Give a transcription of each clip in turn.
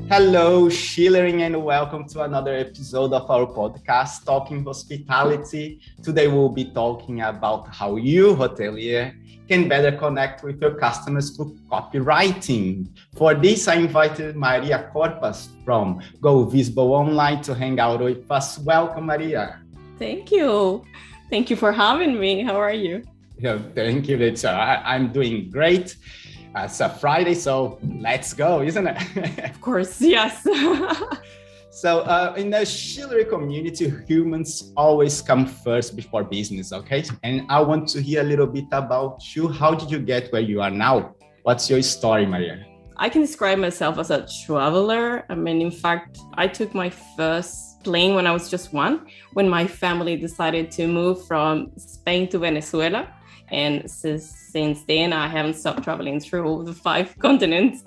Hello, Schulering, and welcome to another episode of our podcast, Talking Hospitality. Today, we'll be talking about how you, hotelier, can better connect with your customers through copywriting. For this, I invited Maria Corpas from Go Visible Online to hang out with us. Welcome, Maria. Thank you. Thank you for having me. How are you? Yeah, thank you. I'm doing great. It's a Friday, so let's go, isn't it? Of course, yes. So in the Schulering community, humans always come first before business, okay? And I want to hear a little bit about you. How did you get where you are now? What's your story, Maria? I can describe myself as a traveler. In fact, I took my first plane when I was just one, when my family decided to move from Spain to Venezuela. And since then, I haven't stopped traveling through the 5 continents.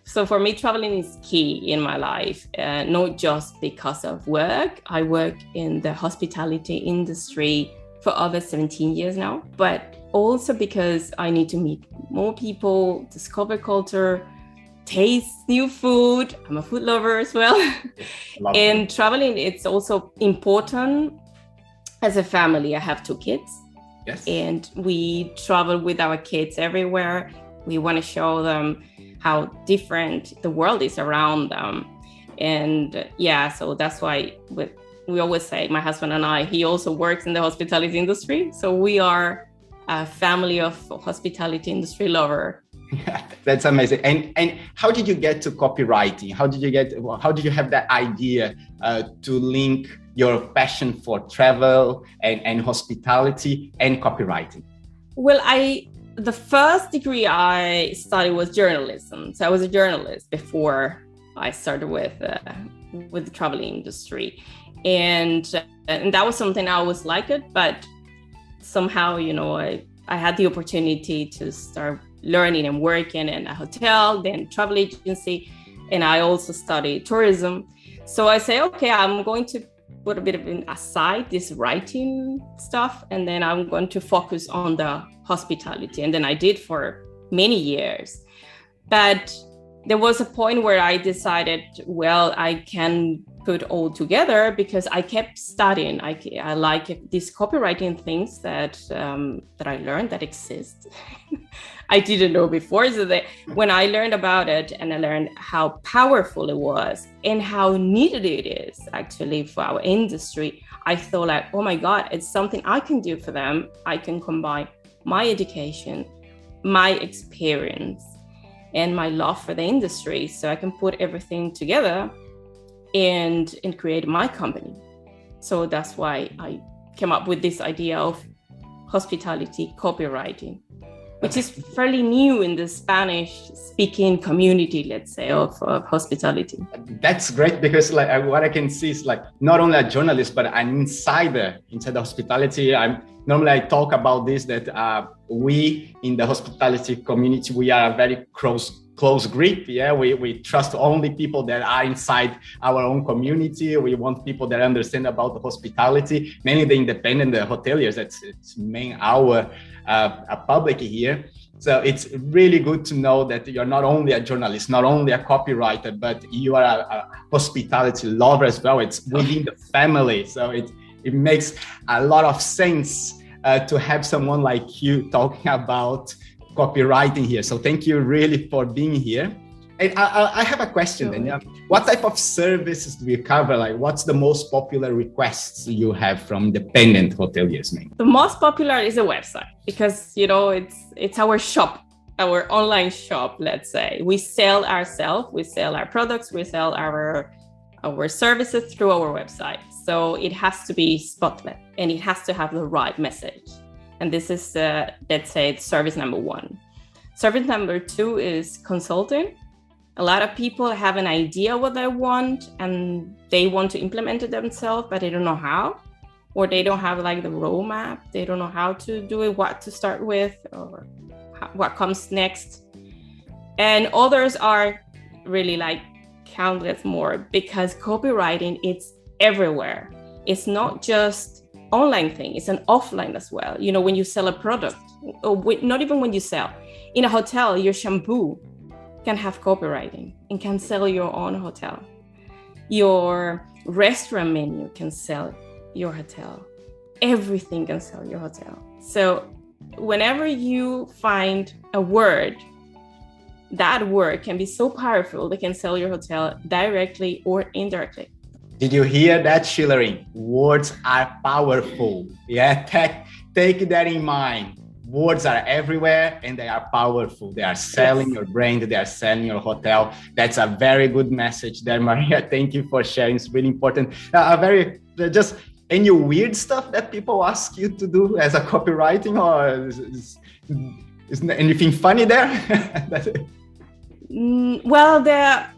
So for me, traveling is key in my life, not just because of work. I work in the hospitality industry for over 17 years now, but also because I need to meet more people, discover culture, taste new food. I'm a food lover as well. And traveling, it's also important. As a family, I have 2 kids. Yes. And we travel with our kids everywhere. We want to show them how different the world is around them. And so that's why we always say, my husband and I, he also works in the hospitality industry. So we are a family of hospitality industry lover. Yeah, that's amazing. And how did you get to copywriting? How did you have that idea to link your passion for travel and hospitality and copywriting? Well, the first degree I studied was journalism. So I was a journalist before I started with the travel industry. And that was something I always liked it, but somehow, I had the opportunity to start learning and working in a hotel, then travel agency, and I also studied tourism. So I say, okay, I'm going to put a bit of aside this writing stuff, and then I'm going to focus on the hospitality. And then I did for many years. But there was a point where I decided, well, I can put all together because I kept studying. I like these copywriting things that I learned that exist. I didn't know before. So when I learned about it and I learned how powerful it was and how needed it is actually for our industry, I thought like, oh my God, it's something I can do for them. I can combine my education, my experience, and my love for the industry. So I can put everything together and create my company. So that's why I came up with this idea of hospitality copywriting, which is fairly new in the Spanish-speaking community, let's say, of hospitality. That's great because what I can see is not only a journalist, but an insider into the hospitality. Normally I talk about this, that we in the hospitality community, we are a very close group. Yeah, we trust only people that are inside our own community. We want people that understand about the hospitality, mainly the independent hoteliers. That's our public here. So it's really good to know that you're not only a journalist, not only a copywriter, but you are a hospitality lover as well. It's within the family. So it makes a lot of sense to have someone like you talking about copywriting here. So thank you really for being here. And I have a question then. What type of services do you cover? What's the most popular requests you have from independent hoteliers? The most popular is a website because, it's our shop, our online shop, let's say. We sell ourselves, we sell our products, we sell our services through our website. So it has to be spotless and it has to have the right message. And this is, let's say, service number 1. Service number 2 is consulting. A lot of people have an idea what they want and they want to implement it themselves, but they don't know how, or they don't have the roadmap. They don't know how to do it, what to start with, or what comes next. And others are really countless more because copywriting, it's everywhere. It's not just online thing, it's an offline as well. When you sell a product, or not even when you sell in a hotel, your shampoo, can have copywriting and can sell your own hotel. Your restaurant menu can sell your hotel. Everything can sell your hotel. So whenever you find a word, that word can be so powerful that can sell your hotel directly or indirectly. Did you hear that, Schulering? Words are powerful. Yeah, take that in mind. Words are everywhere and they are powerful. They are selling your brand, they are selling your hotel. That's a very good message there, Maria. Thank you for sharing. It's really important. Just any weird stuff that people ask you to do as a copywriting, or is anything funny there? Well,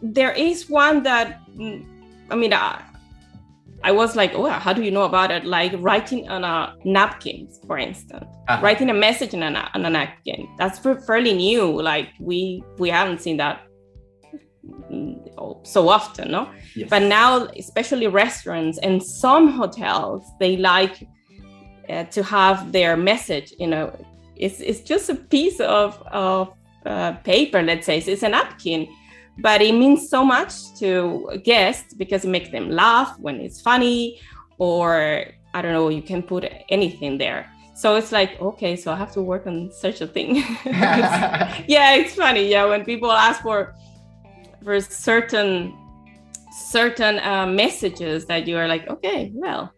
there is one that, I mean, I was like, oh, how do you know about it? Like writing on a napkin, for instance, writing a message on a napkin. That's fairly new. Like we haven't seen that so often, no? Yes. But now, especially restaurants and some hotels, they like to have their message. It's just a piece of paper. Let's say it's a napkin. But it means so much to guests because it makes them laugh when it's funny, or I don't know, you can put anything there. So it's like, okay, so I have to work on such a thing. It's funny. Yeah, when people ask for certain messages that you are like, okay, well.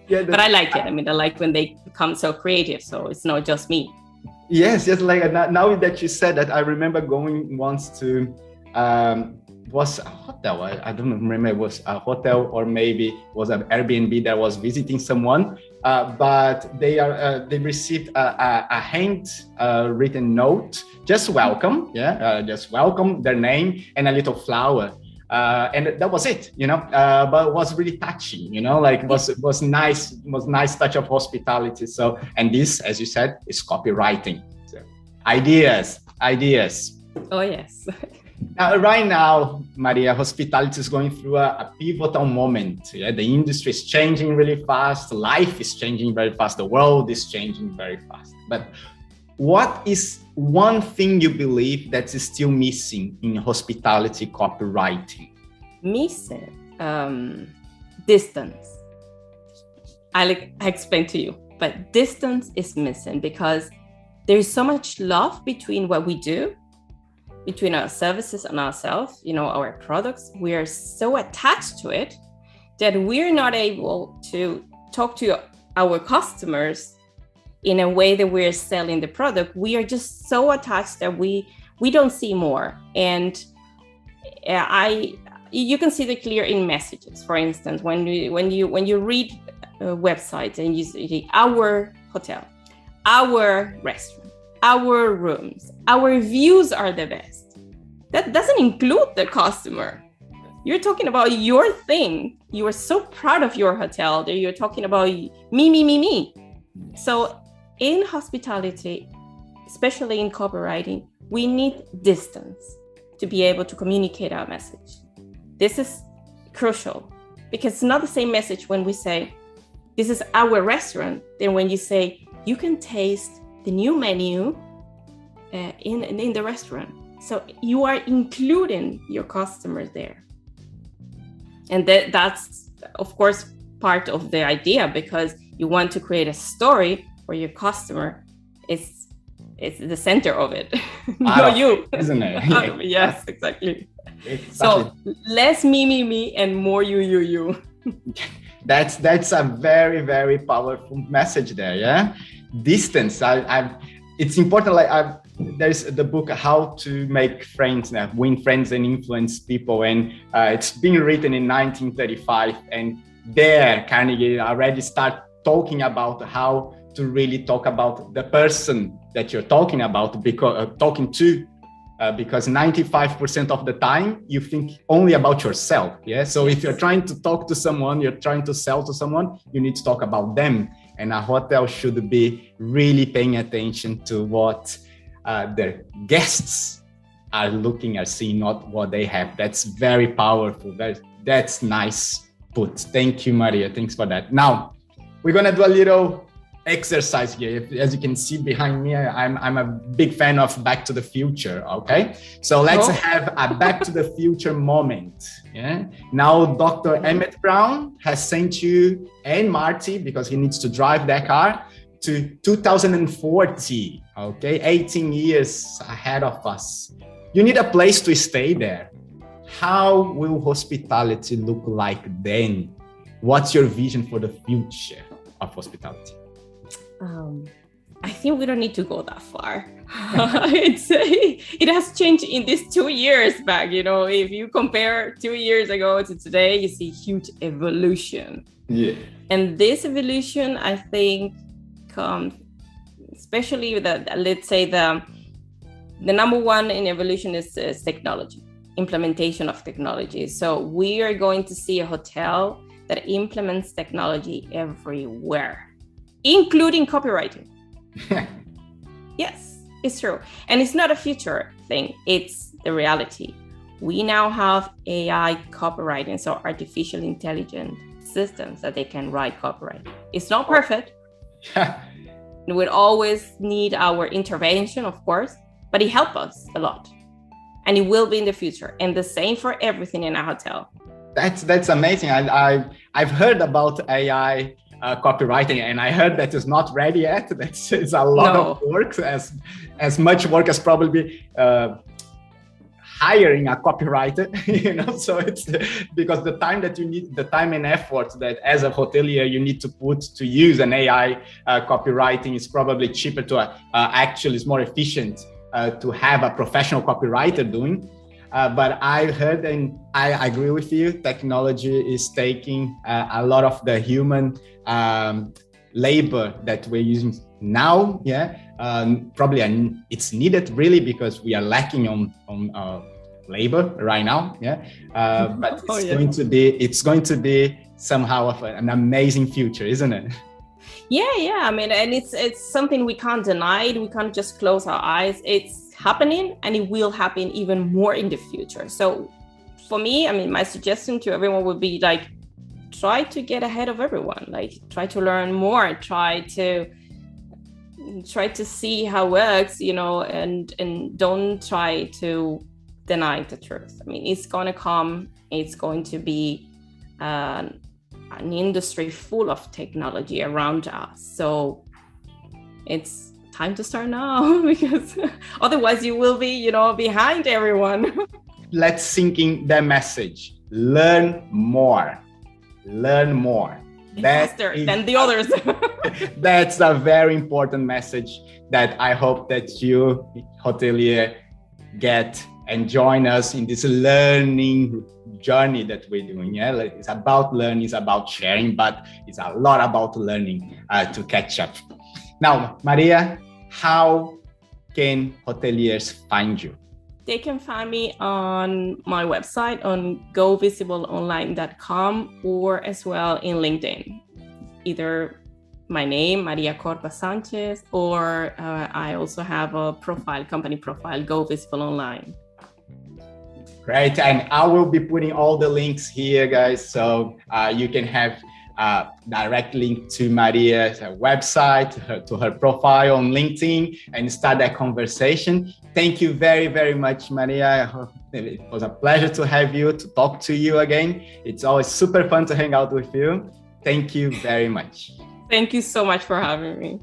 But I like it. I mean, I like when they become so creative. So it's not just me. Yes, like now that you said that, I remember going once to was a hotel. I don't remember, it was a hotel or maybe was an Airbnb that was visiting someone, but they received a hand written note, just welcome, just welcome, their name and a little flower. And that was it, but it was really touching, like was nice touch of hospitality. So, and this, as you said, is copywriting. So, ideas. Oh, yes. Right now, Maria, hospitality is going through a pivotal moment. Yeah? The industry is changing really fast. Life is changing very fast. The world is changing very fast. But what is one thing you believe that is still missing in hospitality copywriting? Missing? Distance. I'll explain to you, but distance is missing because there's so much love between what we do, between our services and ourselves, our products. We are so attached to it that we're not able to talk to our customers in a way that we're selling the product. We are just so attached that we don't see more. And you can see the clear in messages. For instance, when you read websites and you see our hotel, our restaurant, our rooms, our views are the best. That doesn't include the customer. You're talking about your thing. You are so proud of your hotel that you're talking about me. So in hospitality, especially in copywriting, we need distance to be able to communicate our message. This is crucial because it's not the same message when we say, this is our restaurant, than when you say, you can taste the new menu in the restaurant. So you are including your customers there. And that's, of course, part of the idea, because you want to create a story where your customer is the center of it, not you. Isn't it? Yes, exactly. So less me, and more you. That's a very, very powerful message there. Yeah, distance. It's important. There's the book How to Make Friends, Win Friends and Influence People, and it's been written in 1935. And there, Carnegie already start talking about how to really talk about the person that you're talking about, because because 95% of the time you think only about yourself. Yeah. So if you're trying to talk to someone, you're trying to sell to someone, you need to talk about them. And a hotel should be really paying attention to what their guests are seeing, not what they have. That's very powerful. That's nice put. Thank you, Maria. Thanks for that. Now, we're going to do a little exercise here. As you can see behind me, I'm a big fan of Back to the Future. Okay, so let's have a Back to the Future moment. Yeah. Now, Dr. Emmett Brown has sent you and Marty, because he needs to drive that car, to 2040. Okay, 18 years ahead of us. You need a place to stay there. How will hospitality look like then? What's your vision for the future of hospitality? I think we don't need to go that far. It has changed in these 2 years back. You know, if you compare 2 years ago to today, you see huge evolution. Yeah. And this evolution, I think, comes especially with let's say the number one in evolution is technology, implementation of technology. So we are going to see a hotel that implements technology everywhere, including copywriting. Yes, it's true. And it's not a future thing, it's the reality. We now have AI copywriting, so artificial intelligence systems that they can write copyright. It's not perfect. It would always need our intervention, of course, but it helps us a lot. And it will be in the future. And the same for everything in a hotel. That's amazing. I've heard about AI copywriting, and I heard that it's not ready yet. It's a lot of work, as much work as probably hiring a copywriter. You know, so it's because the time that you need, the time and effort that as a hotelier you need to put to use an AI copywriting is probably cheaper to actually it's more efficient to have a professional copywriter doing. But I heard, and I agree with you, technology is taking a lot of the human labor that we're using now. Yeah, probably it's needed really because we are lacking on labor right now. Yeah, but it's going to be somehow of an amazing future, isn't it? Yeah. I mean, and it's something we can't deny. We can't just close our eyes. It's happening, and it will happen even more in the future. So for me, I mean, my suggestion to everyone would be like, try to get ahead of everyone, like try to learn more, try to see how it works, you know, and don't try to deny the truth. I mean, it's going to come, it's going to be an industry full of technology around us. So it's time to start now, because otherwise you will be, you know, behind everyone. Let's sink in the message. Learn more. Faster than the others. That's a very important message that I hope that you, hotelier, get and join us in this learning journey that we're doing. Yeah, it's about learning, it's about sharing, but it's a lot about learning to catch up. Now, Maria, how can hoteliers find you? They can find me on my website on govisibleonline.com, or as well in LinkedIn. Either my name, Maria Corpas Sanchez, or I also have a company profile, Go Visible Online. Great, and I will be putting all the links here, guys, so you can have direct link to Maria's website, to her profile on LinkedIn, and start that conversation. Thank you very, very much, Maria. It was a pleasure to have you, to talk to you again. It's always super fun to hang out with you. Thank you very much. Thank you so much for having me.